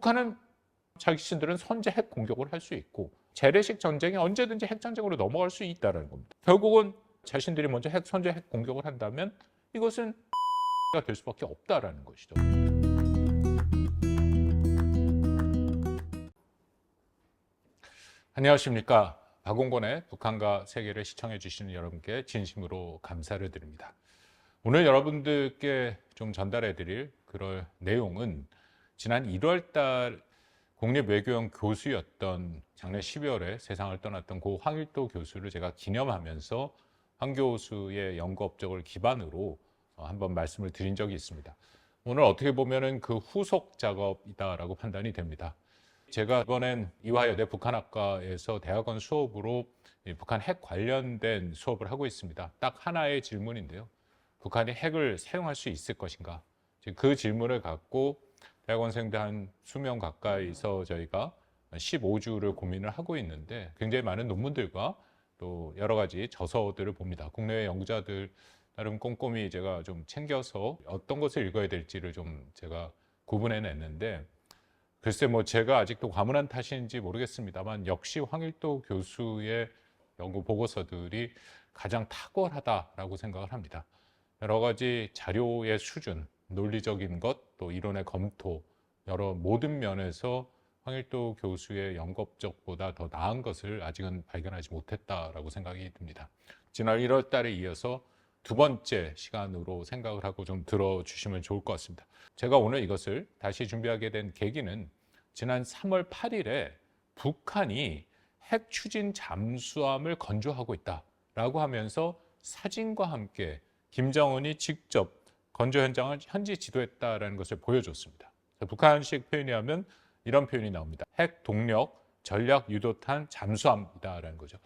북한은 자신들은 선제 핵 공격을 할 수 있고 재래식 전쟁이 언제든지 핵 전쟁으로 넘어갈 수 있다는 겁니다. 결국은 자신들이 먼저 선제 핵 공격을 한다면 이것은 가 될 수밖에 없다라는 것이죠. 안녕하십니까. 박홍권의 북한과 세계를 시청해 주시는 여러분께 진심으로 감사를 드립니다. 오늘 여러분들께 좀 전달해 드릴 그럴 내용은 지난 1월 달 국립외교원 교수였던 작년 12월에 세상을 떠났던 고 황일도 교수를 제가 기념하면서 황 교수의 연구 업적을 기반으로 한번 말씀을 드린 적이 있습니다. 오늘 어떻게 보면은 그 후속 작업이다라고 판단이 됩니다. 제가 이번엔 이화여대 북한학과에서 대학원 수업으로 북한 핵 관련된 수업을 하고 있습니다. 딱 하나의 질문인데요. 북한이 핵을 사용할 수 있을 것인가? 그 질문을 갖고 대학원생들 한 수명 가까이서 저희가 15주를 고민을 하고 있는데 굉장히 많은 논문들과 또 여러 가지 저서들을 봅니다. 국내외 연구자들 나름 꼼꼼히 제가 좀 챙겨서 어떤 것을 읽어야 될지를 좀 제가 구분해냈는데 글쎄 뭐 제가 아직도 과문한 탓인지 모르겠습니다만 역시 황일도 교수의 연구 보고서들이 가장 탁월하다라고 생각을 합니다. 여러 가지 자료의 수준, 논리적인 것, 또 이론의 검토, 여러 모든 면에서 황일도 교수의 연구 업적보다 더 나은 것을 아직은 발견하지 못했다라고 생각이 듭니다. 지난 1월 달에 이어서 두 번째 시간으로 생각을 하고 좀 들어주시면 좋을 것 같습니다. 제가 오늘 이것을 다시 준비하게 된 계기는 지난 3월 8일에 북한이 핵 추진 잠수함을 건조하고 있다라고 하면서 사진과 함께 김정은이 직접 건조 현장을 현지 지도했다라는 것을 보여줬습니다. 북한식 표현이하면 이런 표현이 나옵니다. 핵 동력 전략 유도탄 잠수함이다라는 거죠.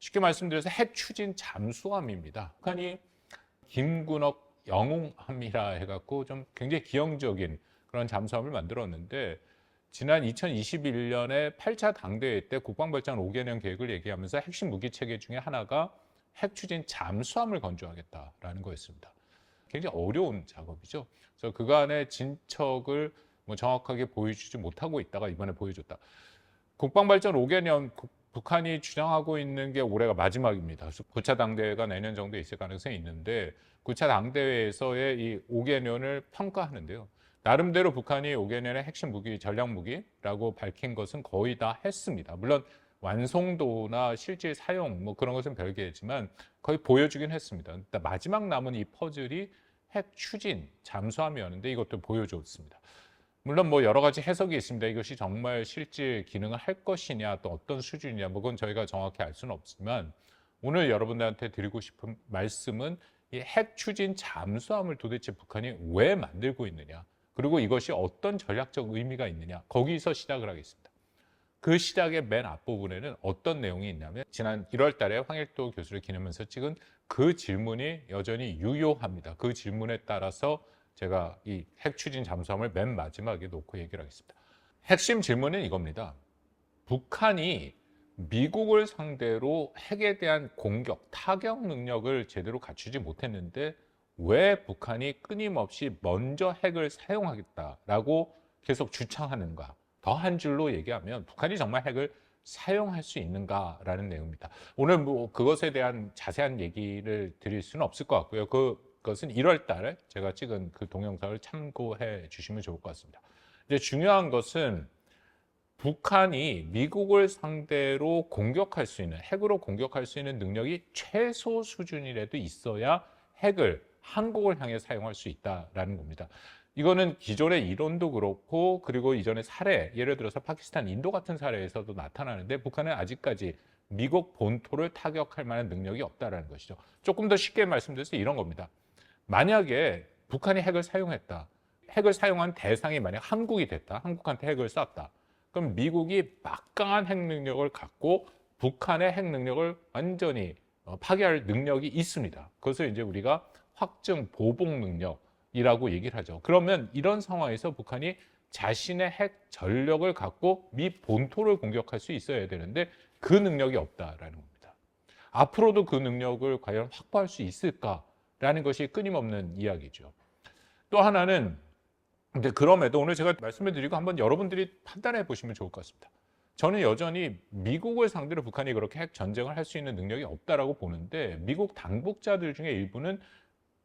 쉽게 말씀드려서 핵 추진 잠수함입니다. 북한이 김군옥 영웅함이라 해갖고 좀 굉장히 기형적인 그런 잠수함을 만들었는데 지난 2021년에 8차 당대회 때 국방발전 5개년 계획을 얘기하면서 핵심 무기 체계 중에 하나가 핵 추진 잠수함을 건조하겠다라는 거였습니다. 굉장히 어려운 작업이죠. 그래서 그간의 진척을 정확하게 보여주지 못하고 있다가 이번에 보여줬다. 국방발전 5개년 북한이 주장하고 있는 게 올해가 마지막입니다. 9차 당대회가 내년 정도에 있을 가능성이 있는데 9차 당대회에서의 이 5개년을 평가하는데요. 나름대로 북한이 5개년의 핵심 무기, 전략 무기라고 밝힌 것은 거의 다 했습니다. 물론 완성도나 실제 사용 뭐 그런 것은 별개지만 거의 보여주긴 했습니다. 마지막 남은 이 퍼즐이 핵 추진 잠수함이었는데 이것도 보여줬습니다. 물론 뭐 여러 가지 해석이 있습니다. 이것이 정말 실제 기능을 할 것이냐 또 어떤 수준이냐 뭐 그건 저희가 정확히 알 수는 없지만 오늘 여러분들한테 드리고 싶은 말씀은 이 핵 추진 잠수함을 도대체 북한이 왜 만들고 있느냐 그리고 이것이 어떤 전략적 의미가 있느냐 거기서 시작을 하겠습니다. 그 시작의 맨 앞부분에는 어떤 내용이 있냐면 지난 1월 달에 황일도 교수를 기념하면서 찍은 그 질문이 여전히 유효합니다. 그 질문에 따라서 제가 이 핵 추진 잠수함을 맨 마지막에 놓고 얘기를 하겠습니다. 핵심 질문은 이겁니다. 북한이 미국을 상대로 핵에 대한 공격, 타격 능력을 제대로 갖추지 못했는데 왜 북한이 끊임없이 먼저 핵을 사용하겠다라고 계속 주창하는가? 더 한 줄로 얘기하면 북한이 정말 핵을 사용할 수 있는가라는 내용입니다. 오늘 뭐 그것에 대한 자세한 얘기를 드릴 수는 없을 것 같고요. 그것은 1월 달에 제가 찍은 그 동영상을 참고해 주시면 좋을 것 같습니다. 이제 중요한 것은 북한이 미국을 상대로 공격할 수 있는, 핵으로 공격할 수 있는 능력이 최소 수준이라도 있어야 핵을 한국을 향해 사용할 수 있다라는 겁니다. 이거는 기존의 이론도 그렇고 그리고 이전의 사례, 예를 들어서 파키스탄, 인도 같은 사례에서도 나타나는데 북한은 아직까지 미국 본토를 타격할 만한 능력이 없다라는 것이죠. 조금 더 쉽게 말씀드려서 이런 겁니다. 만약에 북한이 핵을 사용했다. 핵을 사용한 대상이 만약 한국이 됐다. 한국한테 핵을 쐈다. 그럼 미국이 막강한 핵 능력을 갖고 북한의 핵 능력을 완전히 파괴할 능력이 있습니다. 그것을 이제 우리가 확증 보복 능력이라고 얘기를 하죠. 그러면 이런 상황에서 북한이 자신의 핵 전력을 갖고 미 본토를 공격할 수 있어야 되는데 그 능력이 없다라는 겁니다. 앞으로도 그 능력을 과연 확보할 수 있을까라는 것이 끊임없는 이야기죠. 또 하나는 근데 그럼에도 오늘 제가 말씀을 드리고 한번 여러분들이 판단해 보시면 좋을 것 같습니다. 저는 여전히 미국을 상대로 북한이 그렇게 핵 전쟁을 할 수 있는 능력이 없다라고 보는데, 미국 당국자들 중에 일부는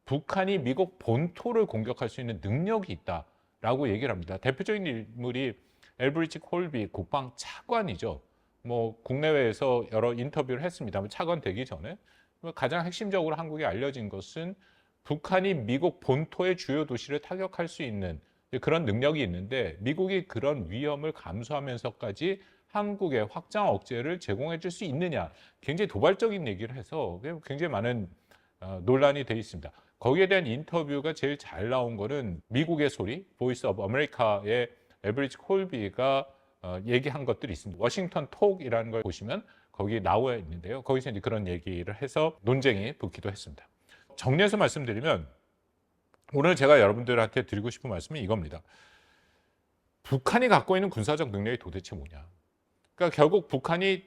북한이 미국 본토를 공격할 수 있는 능력이 있다라고 얘기를 합니다. 대표적인 인물이 엘브리지 콜비 국방 차관이죠. 뭐 국내외에서 여러 인터뷰를 했습니다만 차관 되기 전에 가장 핵심적으로 한국에 알려진 것은 북한이 미국 본토의 주요 도시를 타격할 수 있는 그런 능력이 있는데, 미국이 그런 위험을 감수하면서까지 한국의 확장 억제를 제공해 줄 수 있느냐, 굉장히 도발적인 얘기를 해서 굉장히 많은 논란이 돼 있습니다. 거기에 대한 인터뷰가 제일 잘 나온 거는 미국의 소리, 보이스 오브 아메리카의 에버리지 콜비가 얘기한 것들이 있습니다. 워싱턴 톡이라는 걸 보시면 거기 나와 있는데요. 거기서 이제 그런 얘기를 해서 논쟁이 붙기도 했습니다. 정리해서 말씀드리면 오늘 제가 여러분들한테 드리고 싶은 말씀은 이겁니다. 북한이 갖고 있는 군사적 능력이 도대체 뭐냐? 그러니까 결국 북한이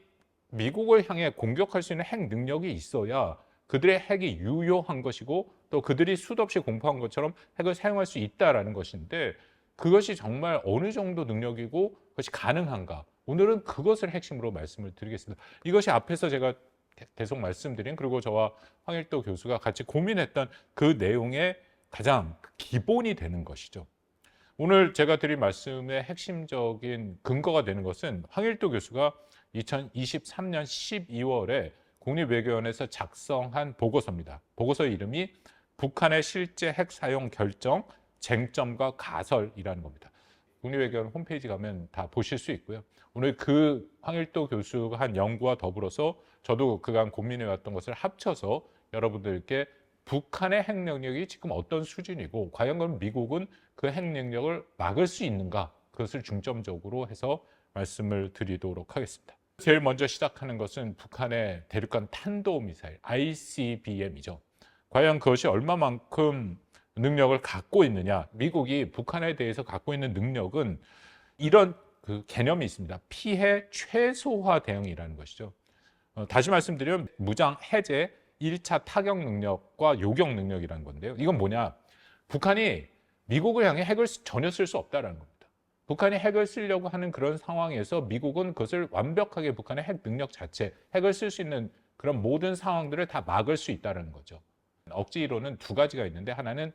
미국을 향해 공격할 수 있는 핵 능력이 있어야 그들의 핵이 유효한 것이고, 또 그들이 수도 없이 공포한 것처럼 핵을 사용할 수 있다라는 것인데, 그것이 정말 어느 정도 능력이고 그것이 가능한가? 오늘은 그것을 핵심으로 말씀을 드리겠습니다. 이것이 앞에서 제가 계속 말씀드린, 그리고 저와 황일도 교수가 같이 고민했던 그 내용의 가장 기본이 되는 것이죠. 오늘 제가 드릴 말씀의 핵심적인 근거가 되는 것은 황일도 교수가 2023년 12월에 국립외교원에서 작성한 보고서입니다. 보고서의 이름이 북한의 실제 핵 사용 결정, 쟁점과 가설이라는 겁니다. 국립외교원 홈페이지 가면 다 보실 수 있고요. 오늘 그 황일도 교수가 한 연구와 더불어서 저도 그간 고민해왔던 것을 합쳐서 여러분들께 북한의 핵 능력이 지금 어떤 수준이고, 과연 그럼 미국은 그 핵 능력을 막을 수 있는가, 그것을 중점적으로 해서 말씀을 드리도록 하겠습니다. 제일 먼저 시작하는 것은 북한의 대륙간 탄도미사일 ICBM이죠. 과연 그것이 얼마만큼 능력을 갖고 있느냐. 미국이 북한에 대해서 갖고 있는 능력은 이런 그 개념이 있습니다. 피해 최소화 대응이라는 것이죠. 다시 말씀드리면 무장 해제 1차 타격 능력과 요격 능력이라는 건데요. 이건 뭐냐? 북한이 미국을 향해 핵을 전혀 쓸 수 없다는 겁니다. 북한이 핵을 쓰려고 하는 그런 상황에서 미국은 그것을 완벽하게, 북한의 핵 능력 자체, 핵을 쓸 수 있는 그런 모든 상황들을 다 막을 수 있다는 거죠. 억제 이론은 두 가지가 있는데, 하나는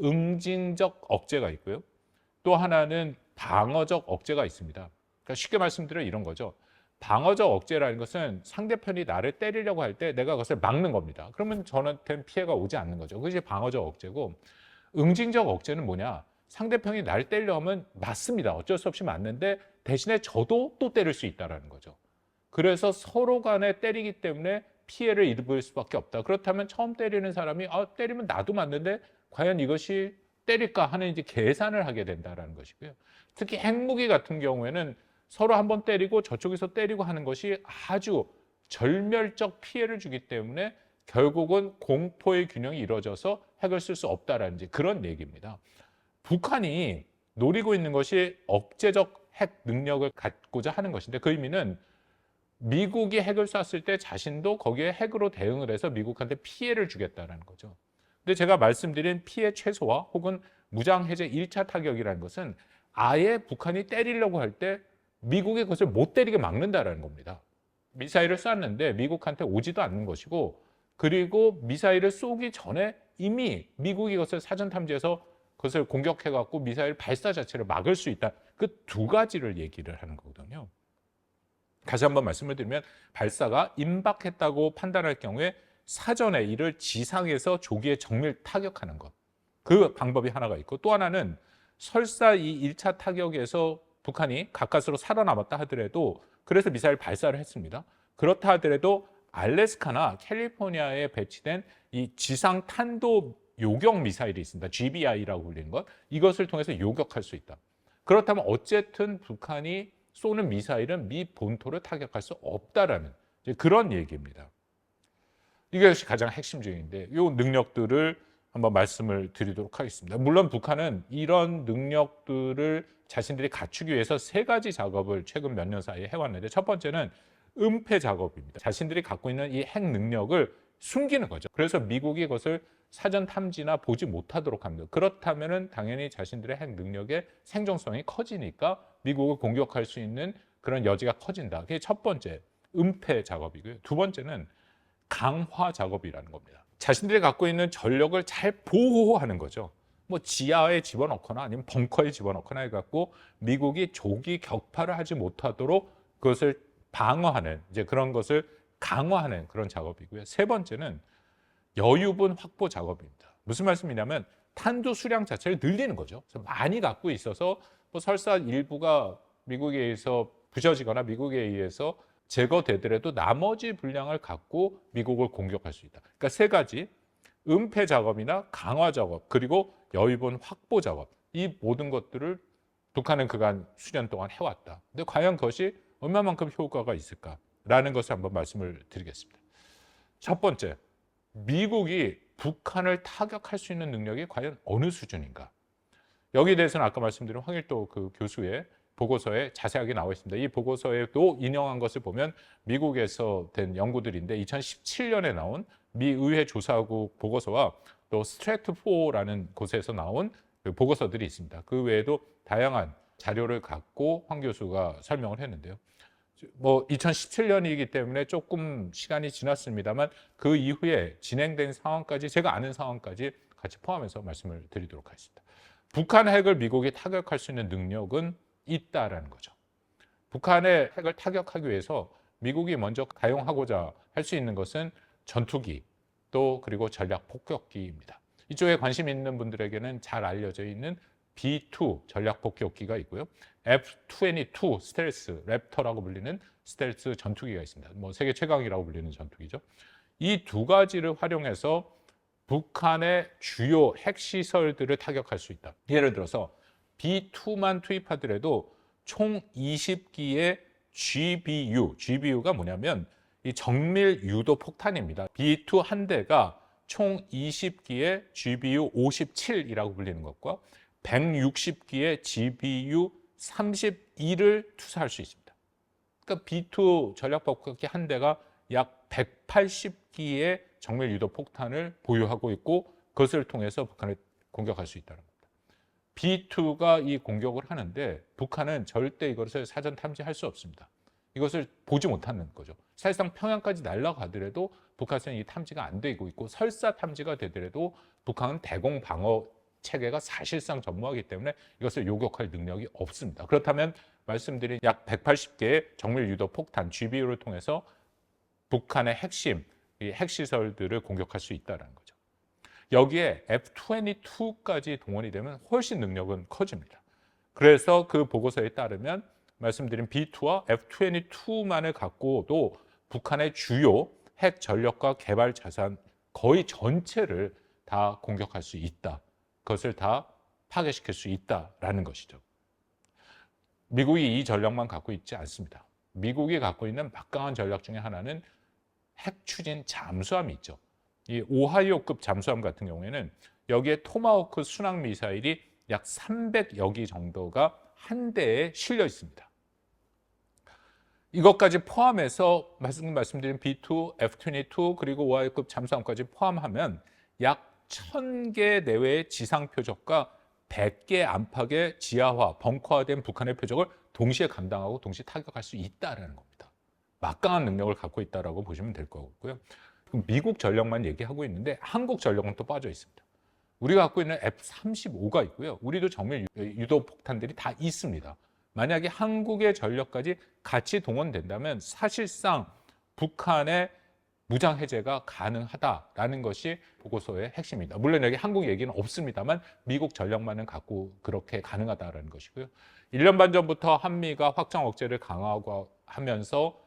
응징적 억제가 있고요. 또 하나는 방어적 억제가 있습니다. 그러니까 쉽게 말씀드려 이런 거죠. 방어적 억제라는 것은 상대편이 나를 때리려고 할 때 내가 그것을 막는 겁니다. 그러면 저한테는 피해가 오지 않는 거죠. 그것이 방어적 억제고, 응징적 억제는 뭐냐? 상대편이 날 때리려 하면 맞습니다. 어쩔 수 없이 맞는데 대신에 저도 또 때릴 수 있다는 거죠. 그래서 서로 간에 때리기 때문에 피해를 입을 수밖에 없다. 그렇다면 처음 때리는 사람이 때리면 나도 맞는데 과연 이것이 때릴까 하는 이제 계산을 하게 된다는 것이고요. 특히 핵무기 같은 경우에는 서로 한번 때리고 저쪽에서 때리고 하는 것이 아주 절멸적 피해를 주기 때문에 결국은 공포의 균형이 이루어져서 핵을 쓸 수 없다라는 그런 얘기입니다. 북한이 노리고 있는 것이 억제적 핵 능력을 갖고자 하는 것인데, 그 의미는 미국이 핵을 쐈을 때 자신도 거기에 핵으로 대응을 해서 미국한테 피해를 주겠다는 거죠. 근데 제가 말씀드린 피해 최소화 혹은 무장해제 1차 타격이라는 것은 아예 북한이 때리려고 할 때 미국이 그것을 못 때리게 막는다는 겁니다. 미사일을 쐈는데 미국한테 오지도 않는 것이고, 그리고 미사일을 쏘기 전에 이미 미국이 그것을 사전 탐지해서 그것을 공격해갖고 미사일 발사 자체를 막을 수 있다. 그 두 가지를 얘기를 하는 거거든요. 다시 한번 말씀을 드리면, 발사가 임박했다고 판단할 경우에 사전에 이를 지상에서 조기에 정밀 타격하는 것. 그 방법이 하나가 있고, 또 하나는 설사 이 1차 타격에서 북한이 가까스로 살아남았다 하더라도, 그래서 미사일 발사를 했습니다. 그렇다 하더라도 알래스카나 캘리포니아에 배치된 이 지상 탄도 요격 미사일이 있습니다. GBI라고 불리는 것. 이것을 통해서 요격할 수 있다. 그렇다면 어쨌든 북한이 쏘는 미사일은 미 본토를 타격할 수 없다라는 그런 얘기입니다. 이것이 가장 핵심적인데, 이 능력들을 한번 말씀을 드리도록 하겠습니다. 물론 북한은 이런 능력들을 자신들이 갖추기 위해서 세 가지 작업을 최근 몇 년 사이에 해왔는데, 첫 번째는 은폐 작업입니다. 자신들이 갖고 있는 이 핵 능력을 숨기는 거죠. 그래서 미국이 그것을 사전 탐지나 보지 못하도록 합니다. 그렇다면은 당연히 자신들의 핵 능력의 생존성이 커지니까 미국을 공격할 수 있는 그런 여지가 커진다. 그게 첫 번째 은폐 작업이고요. 두 번째는 강화 작업이라는 겁니다. 자신들이 갖고 있는 전력을 잘 보호하는 거죠. 뭐 지하에 집어넣거나 아니면 벙커에 집어넣거나 해갖고 미국이 조기 격파를 하지 못하도록 그것을 방어하는 이제 그런 것을 강화하는 그런 작업이고요. 세 번째는 여유분 확보 작업입니다. 무슨 말씀이냐면 탄두 수량 자체를 늘리는 거죠. 그래서 많이 갖고 있어서 뭐 설사 일부가 미국에 의해서 부셔지거나 미국에 의해서 제거되더라도 나머지 분량을 갖고 미국을 공격할 수 있다. 그러니까 세 가지 은폐 작업이나 강화 작업 그리고 여유분 확보 작업 이 모든 것들을 북한은 그간 수년 동안 해왔다. 근데 과연 그것이 얼마만큼 효과가 있을까라는 것을 한번 말씀을 드리겠습니다. 첫 번째, 미국이 북한을 타격할 수 있는 능력이 과연 어느 수준인가? 여기에 대해서는 아까 말씀드린 황일도 그 교수의 보고서에 자세하게 나와 있습니다. 이 보고서에도 인용한 것을 보면 미국에서 된 연구들인데 2017년에 나온 미 의회 조사국 보고서와 또 스트래트4라는 곳에서 나온 그 보고서들이 있습니다. 그 외에도 다양한 자료를 갖고 황 교수가 설명을 했는데요. 뭐 2017년이기 때문에 조금 시간이 지났습니다만 그 이후에 진행된 상황까지 제가 아는 상황까지 같이 포함해서 말씀을 드리도록 하겠습니다. 북한 핵을 미국이 타격할 수 있는 능력은 있다라는 거죠. 북한의 핵을 타격하기 위해서 미국이 먼저 가용하고자 할 수 있는 것은 전투기 또 그리고 전략 폭격기입니다. 이쪽에 관심 있는 분들에게는 잘 알려져 있는 B2 전략 폭격기가 있고요. F-22 스텔스 랩터라고 불리는 스텔스 전투기가 있습니다. 뭐 세계 최강이라고 불리는 전투기죠. 이 두 가지를 활용해서 북한의 주요 핵시설들을 타격할 수 있다. 예를 들어서 B2만 투입하더라도 총 20기의 GBU가 뭐냐면 이 정밀 유도 폭탄입니다. B2 한 대가 총 20기의 GBU-57이라고 불리는 것과 160기의 GBU-31을 투사할 수 있습니다. 그러니까 B2 전략폭격기 한 대가 약 180기의 정밀 유도 폭탄을 보유하고 있고 그것을 통해서 북한을 공격할 수 있다는 겁니다. B2가 이 공격을 하는데 북한은 절대 이것을 사전 탐지할 수 없습니다. 이것을 보지 못하는 거죠. 사실상 평양까지 날아가더라도 북한은 이 탐지가 안 되고 있고 설사 탐지가 되더라도 북한은 대공 방어 체계가 사실상 전무하기 때문에 이것을 요격할 능력이 없습니다. 그렇다면 말씀드린 약 180개의 정밀 유도 폭탄 GBU를 통해서 북한의 핵심, 이 핵시설들을 공격할 수 있다는 거죠. 여기에 F-22까지 동원이 되면 훨씬 능력은 커집니다. 그래서 그 보고서에 따르면 말씀드린 B2와 F-22만을 갖고도 북한의 주요 핵 전력과 개발 자산 거의 전체를 다 공격할 수 있다. 그것을 다 파괴시킬 수 있다라는 것이죠. 미국이 이 전력만 갖고 있지 않습니다. 미국이 갖고 있는 막강한 전략 중에 하나는 핵 추진 잠수함이 있죠. 이 오하이오급 잠수함 같은 경우에는 여기에 토마호크 순항 미사일이 약 300여 기 정도가 한 대에 실려 있습니다. 이것까지 포함해서 말씀드린 B2, F-22 그리고 오하이오급 잠수함까지 포함하면 약 1000개 내외의 지상 표적과 100개 안팎의 지하화, 벙커화된 북한의 표적을 동시에 감당하고 동시에 타격할 수 있다는 겁니다. 막강한 능력을 갖고 있다고 보시면 될 거고요. 미국 전력만 얘기하고 있는데 한국 전력은 또 빠져 있습니다. 우리가 갖고 있는 F-35가 있고요. 우리도 정밀 유도 폭탄들이 다 있습니다. 만약에 한국의 전력까지 같이 동원된다면 사실상 북한의 무장 해제가 가능하다라는 것이 보고서의 핵심입니다. 물론 여기 한국 얘기는 없습니다만 미국 전력만은 갖고 그렇게 가능하다라는 것이고요. 1년 반 전부터 한미가 확장 억제를 강화하고 하면서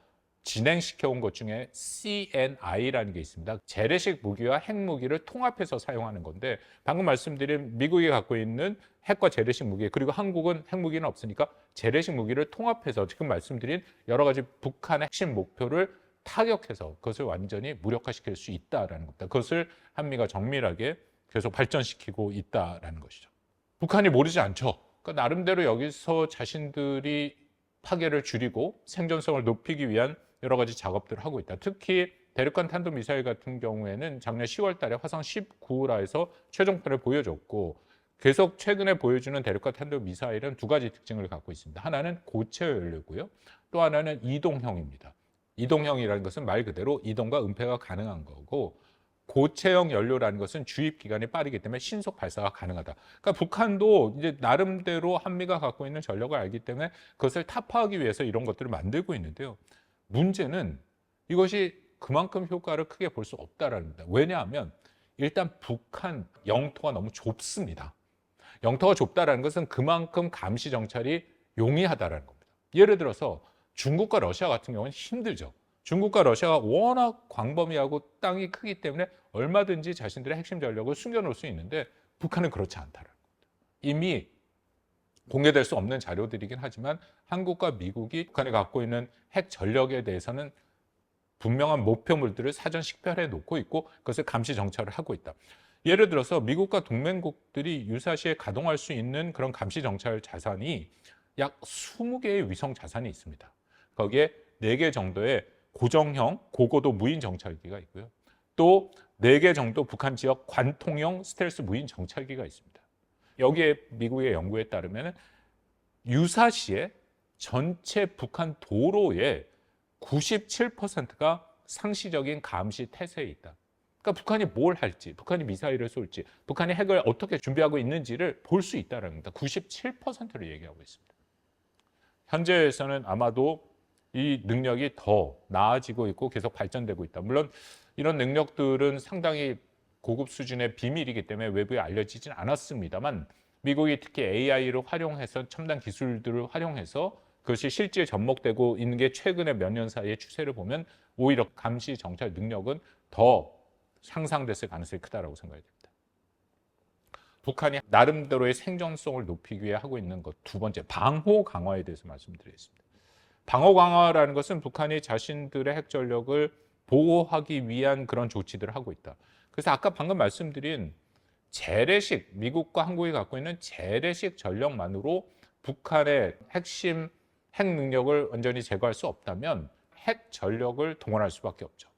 진행시켜온 것 중에 CNI라는 게 있습니다. 재래식 무기와 핵무기를 통합해서 사용하는 건데 방금 말씀드린 미국이 갖고 있는 핵과 재래식 무기 그리고 한국은 핵무기는 없으니까 재래식 무기를 통합해서 지금 말씀드린 여러 가지 북한의 핵심 목표를 타격해서 그것을 완전히 무력화시킬 수 있다는 겁니다. 그것을 한미가 정밀하게 계속 발전시키고 있다는 것이죠. 북한이 모르지 않죠. 그러니까 나름대로 여기서 자신들이 파괴를 줄이고 생존성을 높이기 위한 여러 가지 작업들을 하고 있다. 특히 대륙간 탄도미사일 같은 경우에는 작년 10월 달에 화성 19라에서 최종편을 보여줬고 계속 최근에 보여주는 대륙간 탄도미사일은 두 가지 특징을 갖고 있습니다. 하나는 고체 연료고요. 또 하나는 이동형입니다. 이동형이라는 것은 말 그대로 이동과 은폐가 가능한 거고 고체형 연료라는 것은 주입 기간이 빠르기 때문에 신속 발사가 가능하다. 그러니까 북한도 이제 나름대로 한미가 갖고 있는 전력을 알기 때문에 그것을 타파하기 위해서 이런 것들을 만들고 있는데요. 문제는 이것이 그만큼 효과를 크게 볼 수 없다라는 겁니다. 왜냐하면 일단 북한 영토가 너무 좁습니다. 영토가 좁다라는 것은 그만큼 감시 정찰이 용이하다라는 겁니다. 예를 들어서 중국과 러시아 같은 경우는 힘들죠. 중국과 러시아가 워낙 광범위하고 땅이 크기 때문에 얼마든지 자신들의 핵심 전력을 숨겨놓을 수 있는데 북한은 그렇지 않다는 겁니다. 이미 공개될 수 없는 자료들이긴 하지만 한국과 미국이 북한이 갖고 있는 핵 전력에 대해서는 분명한 목표물들을 사전 식별해 놓고 있고 그것을 감시 정찰을 하고 있다. 예를 들어서 미국과 동맹국들이 유사시에 가동할 수 있는 그런 감시 정찰 자산이 약 20개의 위성 자산이 있습니다. 거기에 4개 정도의 고정형 고고도 무인 정찰기가 있고요. 또 4개 정도 북한 지역 관통형 스텔스 무인 정찰기가 있습니다. 여기에 미국의 연구에 따르면 유사시에 전체 북한 도로의 97%가 상시적인 감시 태세에 있다. 그러니까 북한이 뭘 할지, 북한이 미사일을 쏠지, 북한이 핵을 어떻게 준비하고 있는지를 볼 수 있다는 겁니다. 97%를 얘기하고 있습니다. 현재에서는 아마도 이 능력이 더 나아지고 있고 계속 발전되고 있다. 물론 이런 능력들은 상당히 고급 수준의 비밀이기 때문에 외부에 알려지진 않았습니다만 미국이 특히 AI를 활용해서 첨단 기술들을 활용해서 그것이 실제 접목되고 있는 게 최근에 몇 년 사이의 추세를 보면 오히려 감시 정찰 능력은 더 향상됐을 가능성이 크다고 생각이 됩니다. 북한이 나름대로의 생존성을 높이기 위해 하고 있는 것 두 번째, 방호 강화에 대해서 말씀드리겠습니다. 방어 강화라는 것은 북한이 자신들의 핵 전력을 보호하기 위한 그런 조치들을 하고 있다. 그래서 아까 방금 말씀드린 재래식, 미국과 한국이 갖고 있는 재래식 전력만으로 북한의 핵심 핵 능력을 완전히 제거할 수 없다면 핵 전력을 동원할 수밖에 없죠.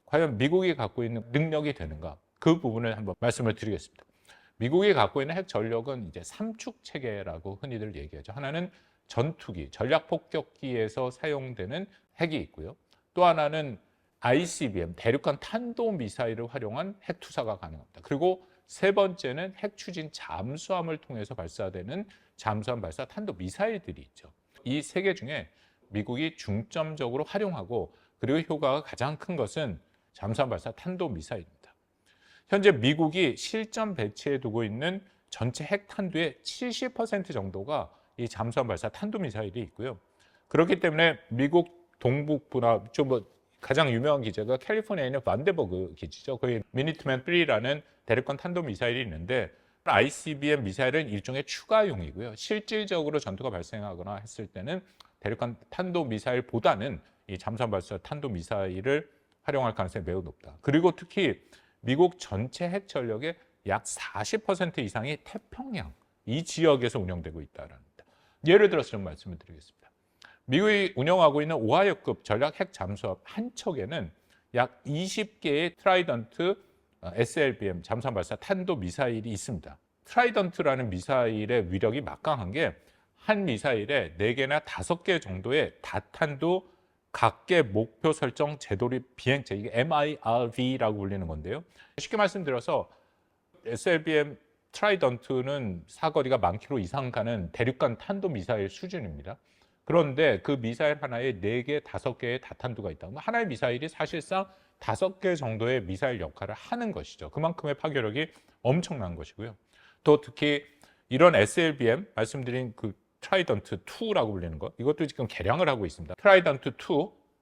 과연 미국이 갖고 있는 능력이 되는가? 그 부분을 한번 말씀을 드리겠습니다. 미국이 갖고 있는 핵 전력은 이제 3축 체계라고 흔히들 얘기하죠. 하나는 전투기, 전략폭격기에서 사용되는 핵이 있고요. 또 하나는 ICBM, 대륙간 탄도미사일을 활용한 핵 투사가 가능합니다. 그리고 세 번째는 핵 추진 잠수함을 통해서 발사되는 잠수함 발사 탄도미사일들이 있죠. 이 세 개 중에 미국이 중점적으로 활용하고 그리고 효과가 가장 큰 것은 잠수함 발사 탄도미사일입니다. 현재 미국이 실전 배치해 두고 있는 전체 핵 탄두의 70% 정도가 이 잠수함 발사 탄도미사일이 있고요. 그렇기 때문에 미국 동북부나 좀 가장 유명한 기지가 캘리포니아에 있는 반데버그 기지죠. 거기 미니트맨 3라는 대륙간 탄도미사일이 있는데 ICBM 미사일은 일종의 추가용이고요. 실질적으로 전투가 발생하거나 했을 때는 대륙간 탄도미사일보다는 이 잠수함 발사 탄도미사일을 활용할 가능성이 매우 높다. 그리고 특히 미국 전체 핵 전력의 약 40% 이상이 태평양 이 지역에서 운영되고 있다는 겁니다. 예를 들어서 좀 말씀을 드리겠습니다. 미국이 운영하고 있는 오하이오급 전략 핵 잠수함 한 척에는 약 20개의 트라이던트 SLBM 잠수함 발사 탄도 미사일이 있습니다. 트라이던트라는 미사일의 위력이 막강한 게 한 미사일에 4개나 5개 정도의 다탄도 각계 목표 설정 재돌입 비행체, 이게 MIRV라고 불리는 건데요. 쉽게 말씀드려서 SLBM 트라이던트는 사거리가 10,000km 이상 가는 대륙간 탄도 미사일 수준입니다. 그런데 그 미사일 하나에 4개, 5개의 다탄두가 있다. 하나의 미사일이 사실상 5개 정도의 미사일 역할을 하는 것이죠. 그만큼의 파괴력이 엄청난 것이고요. 또 특히 이런 SLBM 말씀드린 그 트라이던트 2라고 불리는 것, 이것도 지금 개량을 하고 있습니다. 트라이던트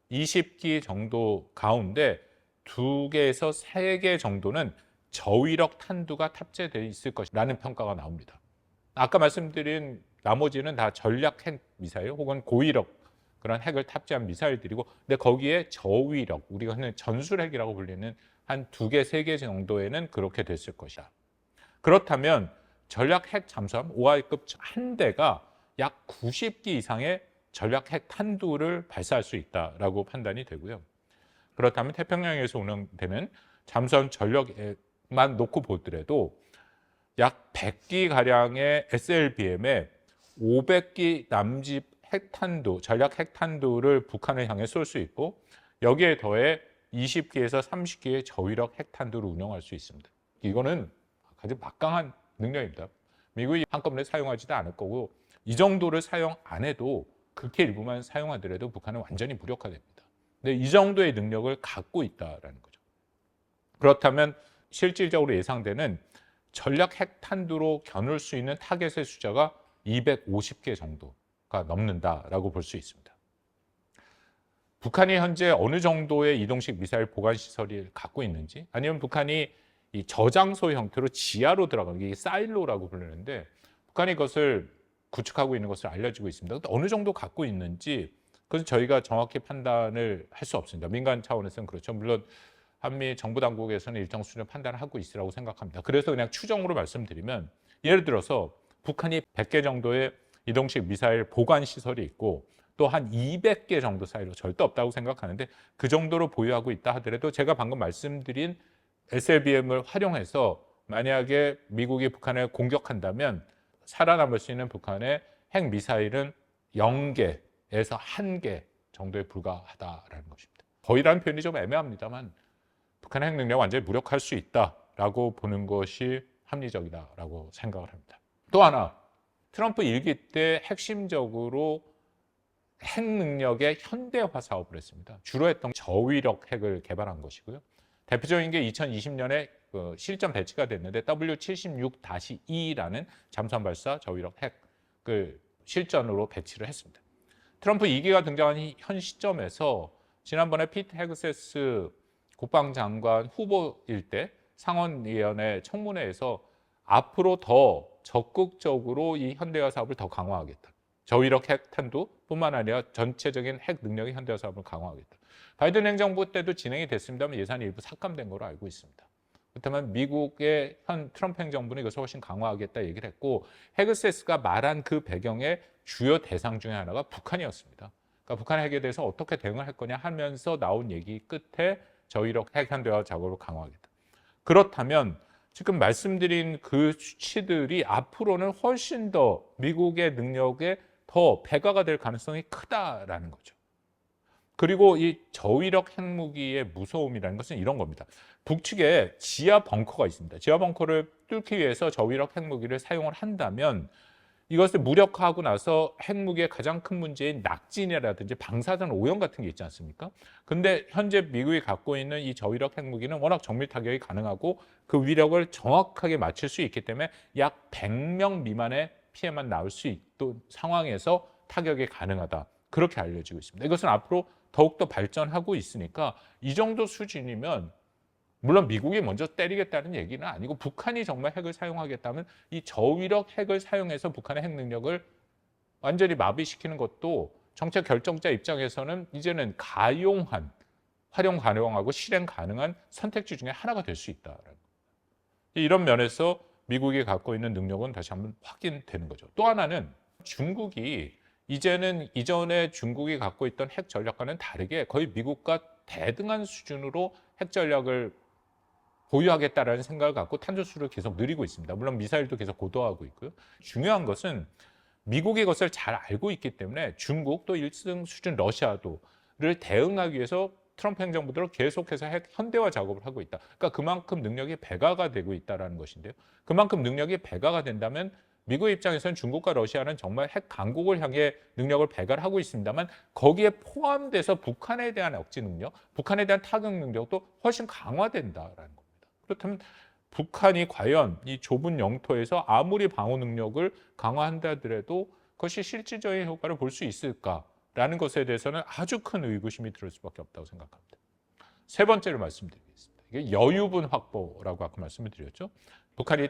2 20기 정도 가운데 2개에서 3개 정도는 저위력 탄두가 탑재되어 있을 것이라는 평가가 나옵니다. 아까 말씀드린 나머지는 다 전략 핵 미사일 혹은 고위력 그런 핵을 탑재한 미사일들이고, 근데 거기에 저위력, 우리가 흔히 전술핵이라고 불리는 한 2개, 3개 정도에는 그렇게 됐을 것이다. 그렇다면 전략 핵 잠수함 오하이급 한 대가 약 90기 이상의 전략 핵 탄두를 발사할 수 있다라고 판단이 되고요. 그렇다면 태평양에서 운영되는 잠수함 전력만 놓고 보더라도 약 100기 가량의 SLBM에 500기 남짓 핵탄두, 전략 핵탄두를 북한을 향해 쏠 수 있고 여기에 더해 20기에서 30기의 저위력 핵탄두를 운영할 수 있습니다. 이거는 아주 막강한 능력입니다. 미국이 한꺼번에 사용하지도 않을 거고 이 정도를 사용 안 해도 극히 일부만 사용하더라도 북한은 완전히 무력화됩니다. 근데 이 정도의 능력을 갖고 있다라는 거죠. 그렇다면 실질적으로 예상되는 전략 핵탄두로 겨눌 수 있는 타겟의 숫자가 250개 정도가 넘는다라고 볼 수 있습니다. 북한이 현재 어느 정도의 이동식 미사일 보관 시설을 갖고 있는지, 아니면 북한이 이 저장소 형태로 지하로 들어가는 게 사일로라고 부르는데 북한이 그것을 구축하고 있는 것을 알려지고 있습니다. 어느 정도 갖고 있는지 그것은 저희가 정확히 판단을 할 수 없습니다. 민간 차원에서는 그렇죠. 물론 한미 정부 당국에서는 일정 수준 판단을 하고 있으라고 생각합니다. 그래서 그냥 추정으로 말씀드리면 예를 들어서 북한이 100개 정도의 이동식 미사일 보관 시설이 있고 또 한 200개 정도 사이로 절대 없다고 생각하는데 그 정도로 보유하고 있다 하더라도 제가 방금 말씀드린 SLBM을 활용해서 만약에 미국이 북한을 공격한다면 살아남을 수 있는 북한의 핵미사일은 0개에서 1개 정도에 불과하다라는 것입니다. 거의라는 표현이 좀 애매합니다만 북한의 핵능력 완전히 무력화할 수 있다라고 보는 것이 합리적이다라고 생각을 합니다. 또 하나, 트럼프 일기 때 핵심적으로 핵능력의 현대화 사업을 했습니다. 주로 했던 저위력 핵을 개발한 것이고요. 대표적인 게 2020년에 실전 배치가 됐는데 W76-2라는 잠수함 발사 저위력 핵을 실전으로 배치를 했습니다. 트럼프 2기가 등장한 현 시점에서 지난번에 피트 헤그세스 국방장관 후보일 때 상원위원회 청문회에서 앞으로 더 적극적으로 이 현대화 사업을 더 강화하겠다. 저위력 핵탄두뿐만 아니라 전체적인 핵 능력의 현대화 사업을 강화하겠다. 바이든 행정부 때도 진행이 됐습니다만 예산이 일부 삭감된 걸로 알고 있습니다. 그렇다면 미국의 현 트럼프 행정부는 이것을 훨씬 강화하겠다 얘기를 했고 헤그세스가 말한 그 배경의 주요 대상 중에 하나가 북한이었습니다. 그러니까 북한 핵에 대해서 어떻게 대응을 할 거냐 하면서 나온 얘기 끝에 저위력 핵 현대화 작업을 강화하겠다. 그렇다면 지금 말씀드린 그 수치들이 앞으로는 훨씬 더 미국의 능력에 더 배가가 될 가능성이 크다라는 거죠. 그리고 이 저위력 핵무기의 무서움이라는 것은 이런 겁니다. 북측에 지하 벙커가 있습니다. 지하 벙커를 뚫기 위해서 저위력 핵무기를 사용을 한다면 이것을 무력화하고 나서 핵무기의 가장 큰 문제인 낙진이라든지 방사선 오염 같은 게 있지 않습니까? 근데 현재 미국이 갖고 있는 이 저위력 핵무기는 워낙 정밀 타격이 가능하고 그 위력을 정확하게 맞출 수 있기 때문에 약 100명 미만의 피해만 나올 수 있는 상황에서 타격이 가능하다. 그렇게 알려지고 있습니다. 이것은 앞으로 더욱더 발전하고 있으니까 이 정도 수준이면 물론 미국이 먼저 때리겠다는 얘기는 아니고 북한이 정말 핵을 사용하겠다면 이 저위력 핵을 사용해서 북한의 핵 능력을 완전히 마비시키는 것도 정책 결정자 입장에서는 이제는 가용한, 활용 가능하고 실행 가능한 선택지 중에 하나가 될 수 있다라는 겁니다. 이런 면에서 미국이 갖고 있는 능력은 다시 한번 확인되는 거죠. 또 하나는 중국이 이제는 이전에 중국이 갖고 있던 핵 전략과는 다르게 거의 미국과 대등한 수준으로 핵 전략을 보유하겠다라는 생각을 갖고 탄두수를 계속 늘리고 있습니다. 물론 미사일도 계속 고도화하고 있고요. 중요한 것은 미국이 그것을 잘 알고 있기 때문에 중국 또 1등 수준 러시아도를 대응하기 위해서 트럼프 행정부대로 계속해서 핵 현대화 작업을 하고 있다. 그러니까 그만큼 능력이 배가가 되고 있다는 것인데요. 그만큼 능력이 배가가 된다면 미국 입장에서는 중국과 러시아는 정말 핵 강국을 향해 능력을 배가를 하고 있습니다만 거기에 포함돼서 북한에 대한 억지 능력, 북한에 대한 타격 능력도 훨씬 강화된다라는 겁니다. 그렇다면 북한이 과연 이 좁은 영토에서 아무리 방어 능력을 강화한다 하더라도 그것이 실질적인 효과를 볼 수 있을까라는 것에 대해서는 아주 큰 의구심이 들 수밖에 없다고 생각합니다. 세 번째로 말씀드리겠습니다. 이게 여유분 확보라고 아까 말씀을 드렸죠. 북한이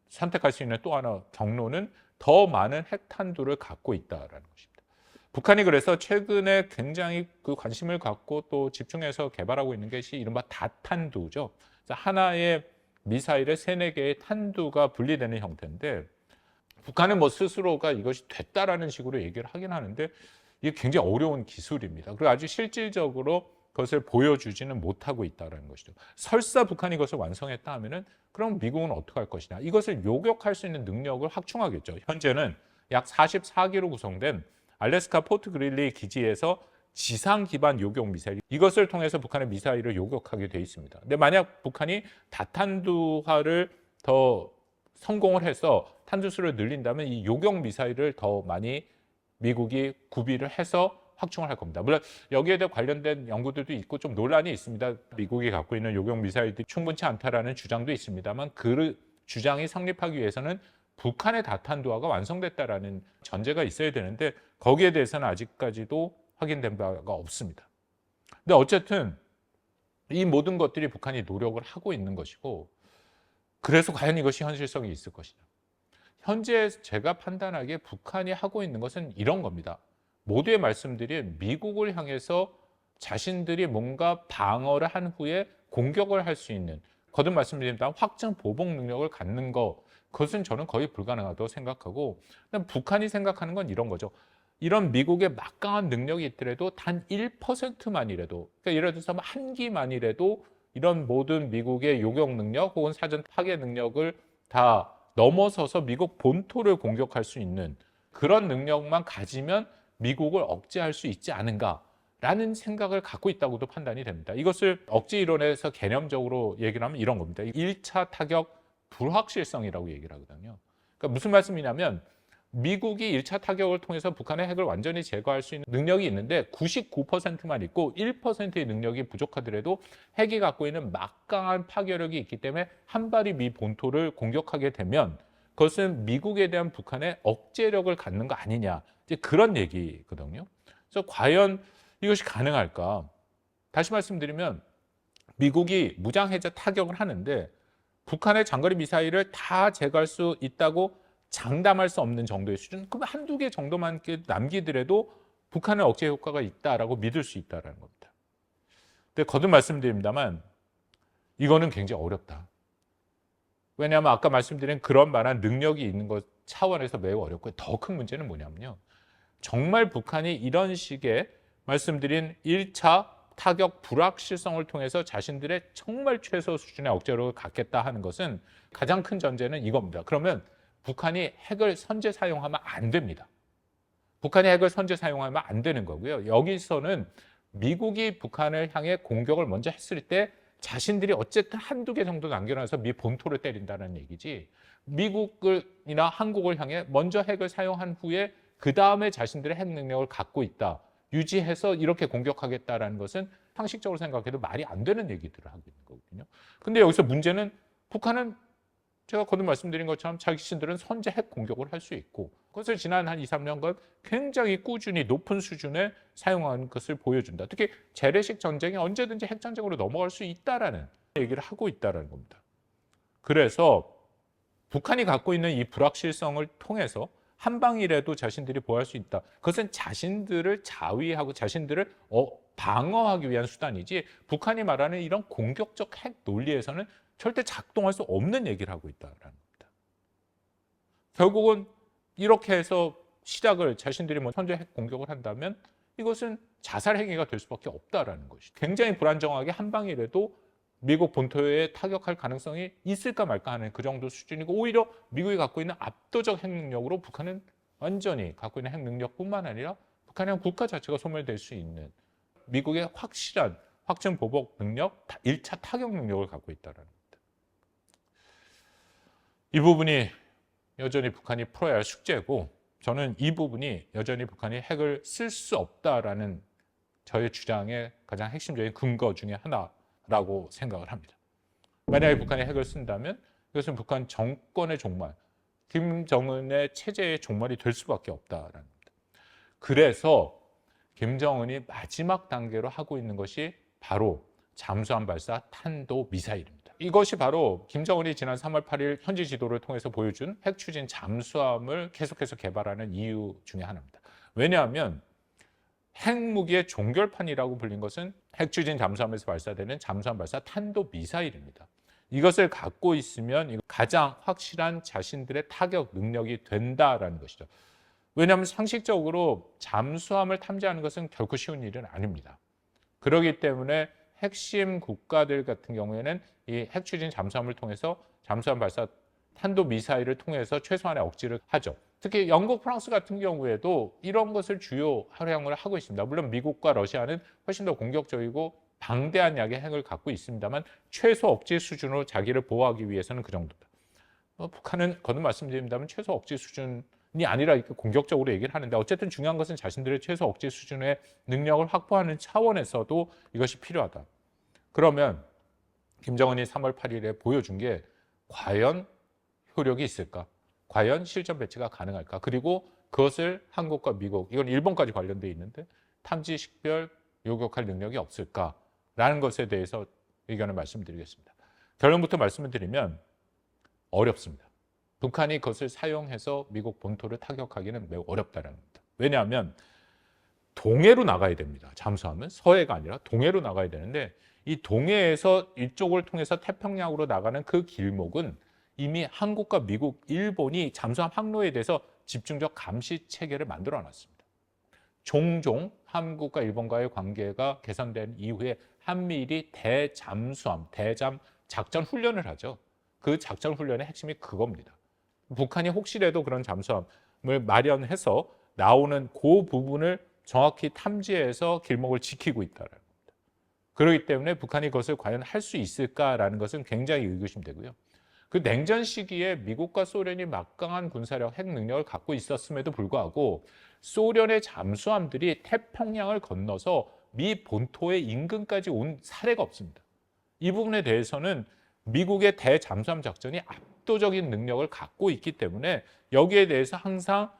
선택할 수 있는 또 하나 경로는 더 많은 핵탄두를 갖고 있다는 것입니다. 북한이 그래서 최근에 굉장히 그 관심을 갖고 또 집중해서 개발하고 있는 것이 이른바 다탄두죠. 하나의 미사일에 3-4개의 탄두가 분리되는 형태인데 북한은 뭐 스스로가 이것이 됐다라는 식으로 얘기를 하긴 하는데 이게 굉장히 어려운 기술입니다. 그리고 아주 실질적으로 그것을 보여주지는 못하고 있다는 것이죠. 설사 북한이 그것을 완성했다 하면은 그럼 미국은 어떻게 할 것이냐. 이것을 요격할 수 있는 능력을 확충하겠죠. 현재는 약 44기로 구성된 알래스카 포트 그릴리 기지에서 지상 기반 요격 미사일, 이것을 통해서 북한의 미사일을 요격하게 돼 있습니다. 근데 만약 북한이 다탄두화를 더 성공을 해서 탄두수를 늘린다면 이 요격 미사일을 더 많이 미국이 구비를 해서 확충을 할 겁니다. 물론 여기에 대해 관련된 연구들도 있고 좀 논란이 있습니다. 미국이 갖고 있는 요격 미사일들이 충분치 않다라는 주장도 있습니다만 그 주장이 성립하기 위해서는 북한의 다탄두화가 완성됐다라는 전제가 있어야 되는데 거기에 대해서는 아직까지도 확인된 바가 없습니다. 근데 어쨌든 이 모든 것들이 북한이 노력을 하고 있는 것이고, 그래서 과연 이것이 현실성이 있을 것이냐. 현재 제가 판단하기에 북한이 하고 있는 것은 이런 겁니다. 모두의 말씀드린 미국을 향해서 자신들이 뭔가 방어를 한 후에 공격을 할 수 있는, 거듭 말씀드립니다. 확정 보복 능력을 갖는 것, 그것은 저는 거의 불가능하다고 생각하고, 북한이 생각하는 건 이런 거죠. 이런 미국의 막강한 능력이 있더라도 단 1%만이라도, 그러니까 예를 들어서 한 기만이라도 이런 모든 미국의 요격 능력 혹은 사전 파괴 능력을 다 넘어서서 미국 본토를 공격할 수 있는 그런 능력만 가지면 미국을 억제할 수 있지 않은가라는 생각을 갖고 있다고도 판단이 됩니다. 이것을 억지 이론에서 개념적으로 얘기를 하면 이런 겁니다. 1차 타격 불확실성이라고 얘기를 하거든요. 그러니까 무슨 말씀이냐면 미국이 1차 타격을 통해서 북한의 핵을 완전히 제거할 수 있는 능력이 있는데 99%만 있고 1%의 능력이 부족하더라도 핵이 갖고 있는 막강한 파괴력이 있기 때문에 한 발이 미 본토를 공격하게 되면 그것은 미국에 대한 북한의 억제력을 갖는 거 아니냐, 이제 그런 얘기거든요. 그래서 과연 이것이 가능할까? 다시 말씀드리면 미국이 무장해제 타격을 하는데 북한의 장거리 미사일을 다 제거할 수 있다고 장담할 수 없는 정도의 수준, 그럼 한두 개 정도만 남기더라도 북한의 억제 효과가 있다라고 믿을 수 있다는 겁니다. 근데 거듭 말씀드립니다만 이거는 굉장히 어렵다. 왜냐하면 아까 말씀드린 그런 만한 능력이 있는 것 차원에서 매우 어렵고, 더 큰 문제는 뭐냐면요. 정말 북한이 이런 식의 말씀드린 1차 타격 불확실성을 통해서 자신들의 정말 최소 수준의 억제력을 갖겠다 하는 것은 가장 큰 전제는 이겁니다. 그러면 북한이 핵을 선제 사용하면 안 됩니다. 북한이 핵을 선제 사용하면 안 되는 거고요. 여기서는 미국이 북한을 향해 공격을 먼저 했을 때 자신들이 어쨌든 한두 개 정도 남겨놔서 미 본토를 때린다는 얘기지, 미국이나 한국을 향해 먼저 핵을 사용한 후에 그 다음에 자신들의 핵 능력을 갖고 있다, 유지해서 이렇게 공격하겠다라는 것은 상식적으로 생각해도 말이 안 되는 얘기들을 하고 있는 거거든요. 근데 여기서 문제는 북한은 제가 거듭 말씀드린 것처럼 자신들은 선제 핵 공격을 할 수 있고, 그것을 지난 한 2, 3년간 굉장히 꾸준히 높은 수준에 사용하는 것을 보여준다. 특히 재래식 전쟁이 언제든지 핵전쟁으로 넘어갈 수 있다라는 얘기를 하고 있다는 겁니다. 그래서 북한이 갖고 있는 이 불확실성을 통해서 한 방이라도 자신들이 보호할 수 있다. 그것은 자신들을 자위하고 자신들을 방어하기 위한 수단이지, 북한이 말하는 이런 공격적 핵 논리에서는 절대 작동할 수 없는 얘기를 하고 있다는 겁니다. 결국은 이렇게 해서 시작을 자신들이 선제 핵 공격을 한다면 이것은 자살 행위가 될 수밖에 없다라는 것이, 굉장히 불안정하게 한 방이라도 미국 본토에 타격할 가능성이 있을까 말까 하는 그 정도 수준이고, 오히려 미국이 갖고 있는 압도적 핵 능력으로 북한은 완전히 갖고 있는 핵 능력뿐만 아니라 북한의 국가 자체가 소멸될 수 있는 미국의 확실한 확정 보복 능력, 1차 타격 능력을 갖고 있다는 겁니다. 이 부분이 여전히 북한이 풀어야 할 숙제고, 저는 이 부분이 여전히 북한이 핵을 쓸 수 없다라는 저의 주장의 가장 핵심적인 근거 중에 하나라고 생각을 합니다. 만약에 북한이 핵을 쓴다면 이것은 북한 정권의 종말, 김정은의 체제의 종말이 될 수밖에 없다라는 겁니다. 그래서 김정은이 마지막 단계로 하고 있는 것이 바로 잠수함 발사 탄도 미사일입니다. 이것이 바로 김정은이 지난 3월 8일 현지 지도를 통해서 보여준 핵 추진 잠수함을 계속해서 개발하는 이유 중에 하나입니다. 왜냐하면 핵무기의 종결판이라고 불린 것은 핵 추진 잠수함에서 발사되는 잠수함 발사 탄도 미사일입니다. 이것을 갖고 있으면 가장 확실한 자신들의 타격 능력이 된다라는 것이죠. 왜냐하면 상식적으로 잠수함을 탐지하는 것은 결코 쉬운 일은 아닙니다. 그렇기 때문에 핵심 국가들 같은 경우에는 이 핵추진 잠수함을 통해서 잠수함 발사 탄도미사일을 통해서 최소한의 억지를 하죠. 특히 영국, 프랑스 같은 경우에도 이런 것을 주요 활용을 하고 있습니다. 물론 미국과 러시아는 훨씬 더 공격적이고 방대한 양의 핵을 갖고 있습니다만 최소 억지 수준으로 자기를 보호하기 위해서는 그 정도다. 북한은 거듭 말씀드립니다만 최소 억지 수준이 아니라 이렇게 공격적으로 얘기를 하는데 어쨌든 중요한 것은 자신들의 최소 억지 수준의 능력을 확보하는 차원에서도 이것이 필요하다. 그러면 김정은이 3월 8일에 보여준 게 과연 효력이 있을까? 과연 실전 배치가 가능할까? 그리고 그것을 한국과 미국, 이건 일본까지 관련되어 있는데 탐지, 식별, 요격할 능력이 없을까라는 것에 대해서 의견을 말씀드리겠습니다. 결론부터 말씀을 드리면 어렵습니다. 북한이 그것을 사용해서 미국 본토를 타격하기는 매우 어렵다는 겁니다. 왜냐하면 동해로 나가야 됩니다. 잠수함은 서해가 아니라 동해로 나가야 되는데 이 동해에서 이쪽을 통해서 태평양으로 나가는 그 길목은 이미 한국과 미국, 일본이 잠수함 항로에 대해서 집중적 감시 체계를 만들어 놨습니다. 종종 한국과 일본과의 관계가 개선된 이후에 한미일이 대잠수함, 대잠 작전 훈련을 하죠. 그 작전 훈련의 핵심이 그겁니다. 북한이 혹시라도 그런 잠수함을 마련해서 나오는 그 부분을 정확히 탐지해서 길목을 지키고 있다는 겁니다. 그렇기 때문에 북한이 그것을 과연 할 수 있을까라는 것은 굉장히 의구심되고요. 그 냉전 시기에 미국과 소련이 막강한 군사력, 핵 능력을 갖고 있었음에도 불구하고 소련의 잠수함들이 태평양을 건너서 미 본토의 인근까지 온 사례가 없습니다. 이 부분에 대해서는 미국의 대잠수함 작전이 압도적인 능력을 갖고 있기 때문에 여기에 대해서 항상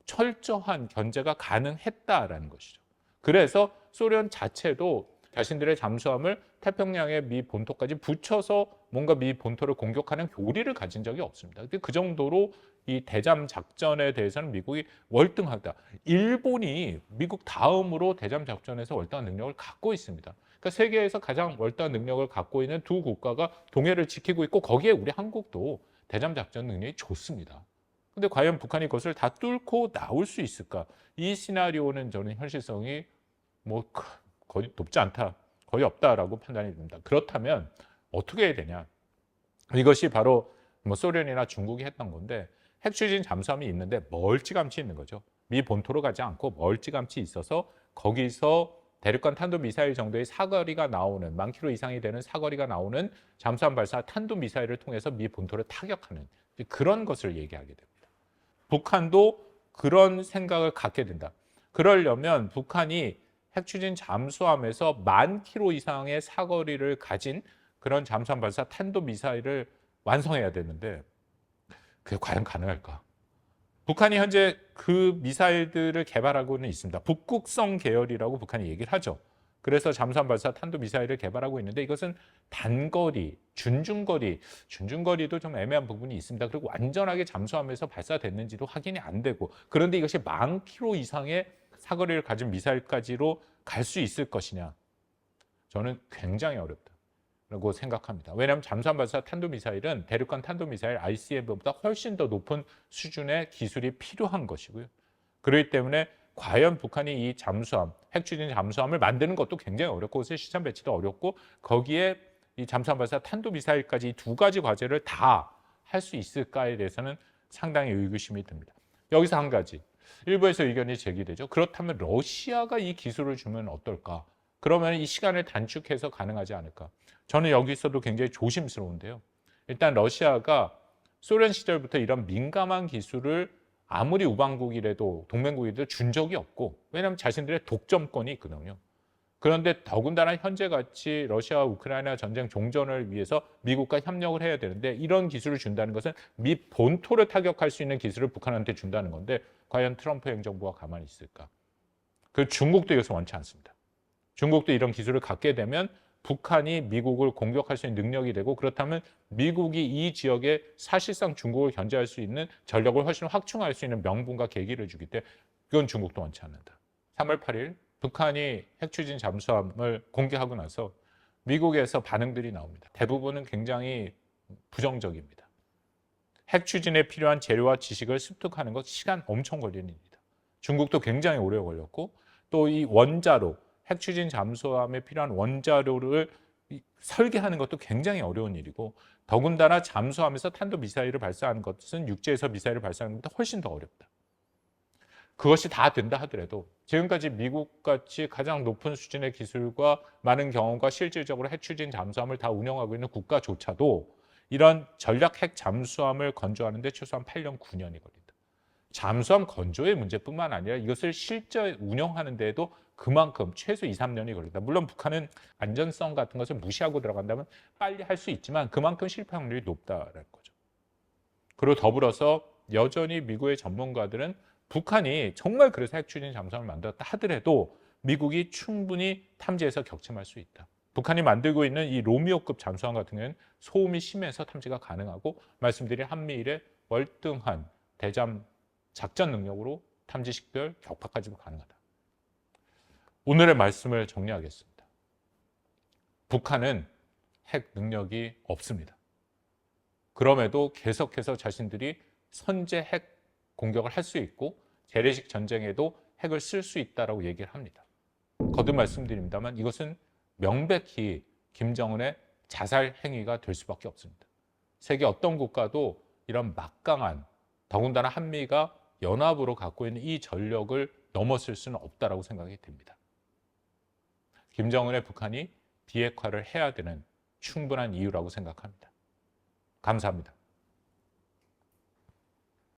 철저한 견제가 가능했다라는 것이죠. 그래서 소련 자체도 자신들의 잠수함을 태평양의 미 본토까지 붙여서 뭔가 미 본토를 공격하는 교리를 가진 적이 없습니다. 그 정도로 이 대잠 작전에 대해서는 미국이 월등하다. 일본이 미국 다음으로 대잠 작전에서 월등한 능력을 갖고 있습니다. 그러니까 세계에서 가장 월등한 능력을 갖고 있는 두 국가가 동해를 지키고 있고 거기에 우리 한국도 대잠 작전 능력이 좋습니다. 근데 과연 북한이 그것을 다 뚫고 나올 수 있을까? 이 시나리오는 저는 현실성이 거의 높지 않다, 거의 없다라고 판단이 됩니다. 그렇다면 어떻게 해야 되냐? 이것이 바로 소련이나 중국이 했던 건데 핵추진 잠수함이 있는데 멀찌감치 있는 거죠. 미 본토로 가지 않고 멀찌감치 있어서 거기서 대륙간 탄도미사일 정도의 사거리가 나오는 10,000km 이상이 되는 사거리가 나오는 잠수함 발사 탄도미사일을 통해서 미 본토를 타격하는 그런 것을 얘기하게 됩니다. 북한도 그런 생각을 갖게 된다. 그러려면 북한이 핵추진 잠수함에서 10,000km 이상의 사거리를 가진 그런 잠수함 발사 탄도미사일을 완성해야 되는데 그게 과연 가능할까? 북한이 현재 그 미사일들을 개발하고는 있습니다. 북극성 계열이라고 북한이 얘기를 하죠. 그래서 잠수함 발사 탄도미사일을 개발하고 있는데 이것은 단거리, 준중거리도 좀 애매한 부분이 있습니다. 그리고 완전하게 잠수함에서 발사됐는지도 확인이 안 되고 그런데 이것이 10,000km 이상의 사거리를 가진 미사일까지로 갈 수 있을 것이냐? 저는 굉장히 어렵다고 생각합니다. 왜냐하면 잠수함 발사 탄도미사일은 대륙간 탄도미사일 ICBM보다 훨씬 더 높은 수준의 기술이 필요한 것이고요. 그렇기 때문에 과연 북한이 이 잠수함, 핵추진 잠수함을 만드는 것도 굉장히 어렵고 시점 배치도 어렵고 거기에 이 잠수함 발사 탄도미사일까지 이 두 가지 과제를 다 할 수 있을까에 대해서는 상당히 의구심이 듭니다. 여기서 한 가지. 일부에서 의견이 제기되죠. 그렇다면 러시아가 이 기술을 주면 어떨까? 그러면 이 시간을 단축해서 가능하지 않을까? 저는 여기서도 굉장히 조심스러운데요. 일단 러시아가 소련 시절부터 이런 민감한 기술을 아무리 우방국이라도 동맹국이라도 준 적이 없고 왜냐하면 자신들의 독점권이 있거든요. 그런데 더군다나 현재같이 러시아와 우크라이나 전쟁 종전을 위해서 미국과 협력을 해야 되는데 이런 기술을 준다는 것은 미 본토를 타격할 수 있는 기술을 북한한테 준다는 건데 과연 트럼프 행정부가 가만히 있을까? 그 중국도 이것을 원치 않습니다. 중국도 이런 기술을 갖게 되면 북한이 미국을 공격할 수 있는 능력이 되고 그렇다면 미국이 이 지역에 사실상 중국을 견제할 수 있는 전력을 훨씬 확충할 수 있는 명분과 계기를 주기 때문에 그건 중국도 원치 않는다. 3월 8일 북한이 핵추진 잠수함을 공개하고 나서 미국에서 반응들이 나옵니다. 대부분은 굉장히 부정적입니다. 핵추진에 필요한 재료와 지식을 습득하는 것 시간 엄청 걸리는 일이다. 중국도 굉장히 오래 걸렸고 또 이 원자로 핵 추진 잠수함에 필요한 원자료를 설계하는 것도 굉장히 어려운 일이고, 더군다나 잠수함에서 탄도미사일을 발사하는 것은 육지에서 미사일을 발사하는 것보다 훨씬 더 어렵다. 그것이 다 된다 하더라도 지금까지 미국같이 가장 높은 수준의 기술과 많은 경험과 실질적으로 핵 추진 잠수함을 다 운영하고 있는 국가조차도 이런 전략 핵 잠수함을 건조하는 데 최소한 8년, 9년이 걸린다. 잠수함 건조의 문제뿐만 아니라 이것을 실제 운영하는 데에도 그만큼 최소 2, 3년이 걸린다. 물론 북한은 안전성 같은 것을 무시하고 들어간다면 빨리 할 수 있지만 그만큼 실패 확률이 높다는 거죠. 그리고 더불어서 여전히 미국의 전문가들은 북한이 정말 그래서 핵 추진 잠수함을 만들었다 하더라도 미국이 충분히 탐지해서 격침할 수 있다. 북한이 만들고 있는 이 로미오급 잠수함 같은 경우는 소음이 심해서 탐지가 가능하고, 말씀드린 한미일의 월등한 대잠 작전 능력으로 탐지 식별 격파까지도 가능하다. 오늘의 말씀을 정리하겠습니다. 북한은 핵 능력이 없습니다. 그럼에도 계속해서 자신들이 선제 핵 공격을 할 수 있고 재래식 전쟁에도 핵을 쓸 수 있다라고 얘기를 합니다. 거듭 말씀드립니다만 이것은 명백히 김정은의 자살 행위가 될 수밖에 없습니다. 세계 어떤 국가도 이런 막강한, 더군다나 한미가 연합으로 갖고 있는 이 전력을 넘어설 수는 없다라고 생각이 듭니다. 김정은의 북한이 비핵화를 해야 되는 충분한 이유라고 생각합니다. 감사합니다.